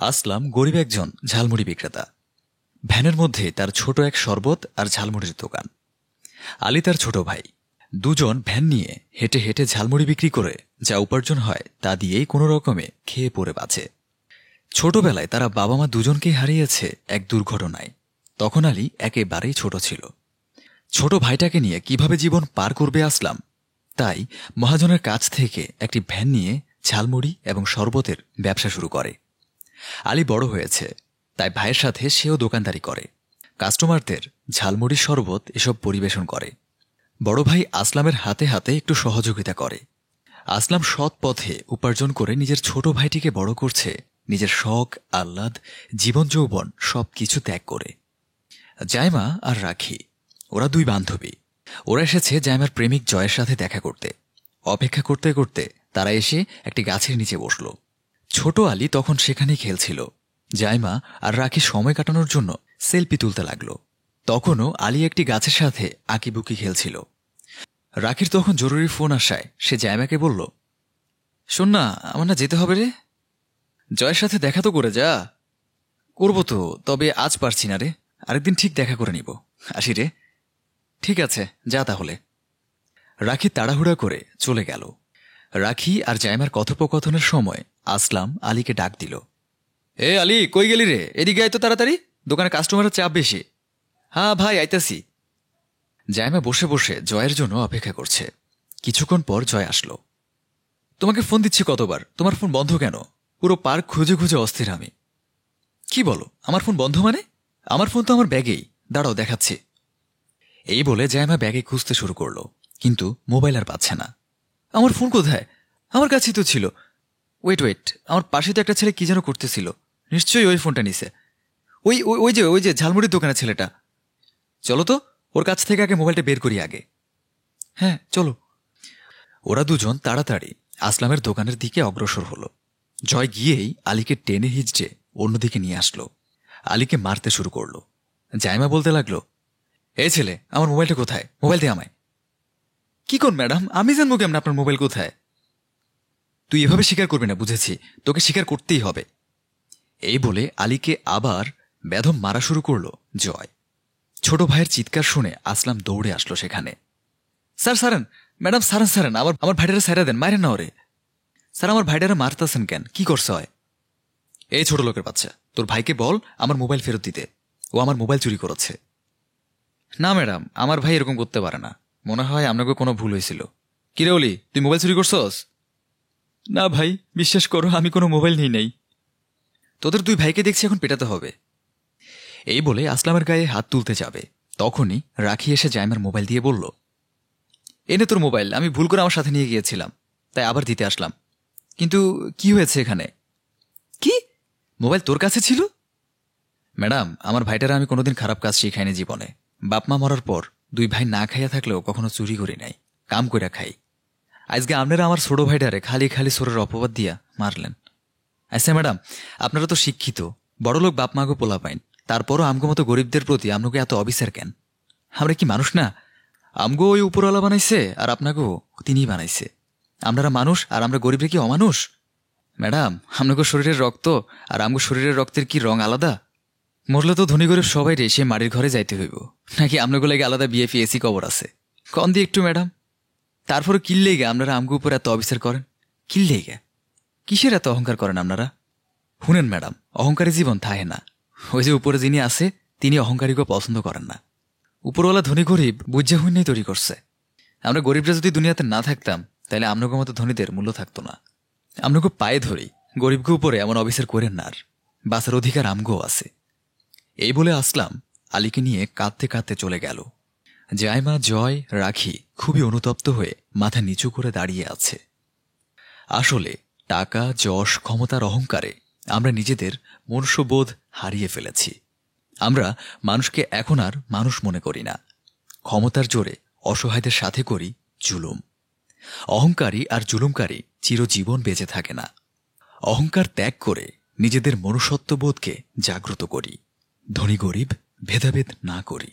আসলাম গরিব একজন ঝালমুড়ি বিক্রেতা। ভ্যানের মধ্যে তার ছোট এক শরবত আর ঝালমুড়ির দোকান। আলী তার ছোট ভাই। দুজন ভ্যান নিয়ে হেঁটে হেঁটে ঝালমুড়ি বিক্রি করে যা উপার্জন হয় তা দিয়েই কোনো রকমে খেয়ে পড়ে বাঁচে। ছোটবেলায় তারা বাবা মা দুজনকেই হারিয়েছে এক দুর্ঘটনায়। তখন আলী একেবারেই ছোট ছিল। ছোট ভাইটাকে নিয়ে কিভাবে জীবন পার করবে আসলাম, তাই মহাজনের কাছ থেকে একটি ভ্যান নিয়ে ঝালমুড়ি এবং শরবতের ব্যবসা শুরু করে। আলী বড় হয়েছে, তাই ভাইয়ের সাথে সেও দোকানদারি করে। কাস্টমারদের ঝালমুড়ি শরবত এসব পরিবেশন করে। বড় ভাই আসলামের হাতে হাতে একটু সহযোগিতা করে। আসলাম সৎ পথে উপার্জন করে নিজের ছোট ভাইটিকে বড় করছে, নিজের শখ আহ্লাদ জীবন যৌবন সবকিছু ত্যাগ করে। জায়মা আর রাখি ওরা দুই বান্ধবী। ওরা এসেছে জায়মার প্রেমিক জয়ের সাথে দেখা করতে। অপেক্ষা করতে করতে তারা এসে একটি গাছের নিচে বসল। ছোট আলী তখন সেখানেই খেলছিল। জায়মা আর রাখি সময় কাটানোর জন্য সেলফি তুলতে লাগল। তখনও আলী একটি গাছের সাথে আঁকিবুকি খেলছিল। রাখির তখন জরুরি ফোন আসায় সে জায়মাকে বলল, শোন না, আমার না যেতে হবে রে। জয়ের সাথে দেখা তো করে যা। করবো তো, তবে আজ পারছি না রে, আরেকদিন ঠিক দেখা করে নিব। আসি রে। ঠিক আছে, যা তাহলে। রাখি তাড়াহুড়া করে চলে গেল। রাখি আর জায়মার কথোপকথনের সময় আসলাম আলীকে ডাক দিল। এ আলী, কই গেলি রে? এদিকে আয় তো তাড়াতাড়ি, দোকানে কাস্টমারের চাপ বেশি। হ্যাঁ ভাই, আইতাছি। জায়মা বসে বসে জয়ের জন্য অপেক্ষা করছে। কিছুক্ষণ পর জয় আসলো। তোমাকে ফোন দিচ্ছি কতবার, তোমার ফোন বন্ধ কেন? পুরো পার্ক খুঁজে খুঁজে অস্থির আমি। কি বলো, আমার ফোন বন্ধ মানে? আমার ফোন তো আমার ব্যাগেই, দাঁড়াও দেখাচ্ছি। এই বলে জায়মা ব্যাগে খুঁজতে শুরু করলো, কিন্তু মোবাইল আর পাচ্ছে না। আমার ফোন কোথায়? আমার কাছেই তো ছিল। ওয়েট ওয়েট, আমার পাশে তো একটা ছেলে কি যেন করতেছিল, নিশ্চয়ই ওই ফোনটা নিছে। ওই ওই যে ওই যে ঝালমুড়ির দোকানের ছেলেটা। চলো তো, ওর কাছ থেকে আগে মোবাইলটা বের করি আগে। হ্যাঁ চলো। ওরা দুজন তাড়াতাড়ি আসলামের দোকানের দিকে অগ্রসর হলো। জয় গিয়েই আলীকে টেনে হিজড়ে অন্যদিকে নিয়ে আসলো। আলীকে মারতে শুরু করলো। জায়মা বলতে লাগলো, এই ছেলে, আমার মোবাইলটা কোথায়? মোবাইল দে আমায়। কি কোন ম্যাডাম, আমি জানবো কেমন আপনার মোবাইল কোথায়? তুই এভাবে স্বীকার করবি না, বুঝেছি, তোকে স্বীকার করতেই হবে। এই বলে আলীকে আবার বেধম মারা শুরু করলো জয়। ছোট ভাইয়ের চিৎকার শুনে আসলাম দৌড়ে আসলো সেখানে। স্যার সারেন, ম্যাডাম সারেন সারেন, আমার ভাইটারে সাইরা দেন, মারেন না ওরে। স্যার, আমার ভাইটারে মারতেছেন কেন? কি করছে হয়? এই ছোট লোকের বাচ্চা, তোর ভাইকে বল আমার মোবাইল ফেরত দিতে, ও আমার মোবাইল চুরি করেছে। না ম্যাডাম, আমার ভাই এরকম করতে পারে না, মনে হয় আপনাকে কোনো ভুল হয়েছিল। কিরে অলি, তুই মোবাইল চুরি করছস? না ভাই, বিশ্বাস করো, আমি কোনো মোবাইল নিই নাই। তোদের দুই ভাইকে দেখছি এখন পেটাতে হবে। এই বলে আসলামের গায়ে হাত তুলতে যাবে, তখনই রাখি এসে জায়মার মোবাইল দিয়ে বলল, এনে তোর মোবাইল, আমি ভুল করে আমার সাথে নিয়ে গিয়েছিলাম, তাই আবার দিতে আসলাম। কিন্তু কি হয়েছে এখানে? কি, মোবাইল তোর কাছে ছিল? ম্যাডাম, আমার ভাইটারা আমি কোনোদিন খারাপ কাজ শিখাইনি জীবনে। বাপ মা মরার পর দুই ভাই না খাইয়া থাকলেও কখনো চুরি করি নাই, কাম কইরা খাই। আজকে আপনারা আমার ছোট ভাইটারে খালি খালি সোরের অপবাদ দিয়া মারলেন। আচ্ছা ম্যাডাম, আপনারা তো শিক্ষিত, বড়লোক বাপ মাগো পোলা পাইন, তারপরও আমগো মতো গরিবদের প্রতি আপনাকে এত অবিচার কেন? আমরা কি মানুষ না? আমগো ওই উপরওয়ালা বানাইছে, আর আপনাকেও তিনিই বানাইছে। আপনারা মানুষ আর আমরা গরিবরে কি অমানুষ? ম্যাডাম, আপনাকে শরীরের রক্ত আর আমগো শরীরের রক্তের কি রং আলাদা? মরলে তো ধনী গরিব সবাই রে সে মাটির ঘরে যাইতে হইব, নাকি আপনাকে লাগে আলাদা বিএফি এসি কবর আছে? কন দিয়ে একটু ম্যাডাম। তারপরে কিল্লেই গে আপনারা আমগো উপর এত অবিচার করেন? কিল্লেই গে, কিসের এত অহংকার করেন আপনারা? শুনেন ম্যাডাম, অহংকারী জীবন থাহে না। ওই যে উপরে যিনি আছে তিনি অহংকারীকে পছন্দ করেন না। উপরওয়ালা ধনী গরিব বুঝে হইনেই তৈরি করছে। আমরা গরিবরা যদি দুনিয়াতে না থাকতাম, তাহলে আপনাকে মতো ধনীদের মূল্য থাকতো না। আপনাকে পায়ে ধরি, গরিবকে উপরে এমন অবিচার করেন না, আর বাঁচার অধিকার আমগো আছে। এই বলে আসলাম আলীকে নিয়ে কাঁদতে কাঁদতে চলে গেল। জায়মা, জয়, রাখি খুবই অনুতপ্ত হয়ে মাথা নিচু করে দাঁড়িয়ে আছে। আসলে টাকা, যশ, ক্ষমতার অহংকারে আমরা নিজেদের মনুষ্যবোধ হারিয়ে ফেলেছি। আমরা মানুষকে এখন আর মানুষ মনে করি না। ক্ষমতার জোরে অসহায়দের সাথে করি জুলুম। অহংকারী আর জুলুমকারী চিরজীবন বেঁচে থাকে না। অহংকার ত্যাগ করে নিজেদের মনুষ্যত্ববোধকে জাগ্রত করি, ধনী গরিব ভেদাভেদ না করি।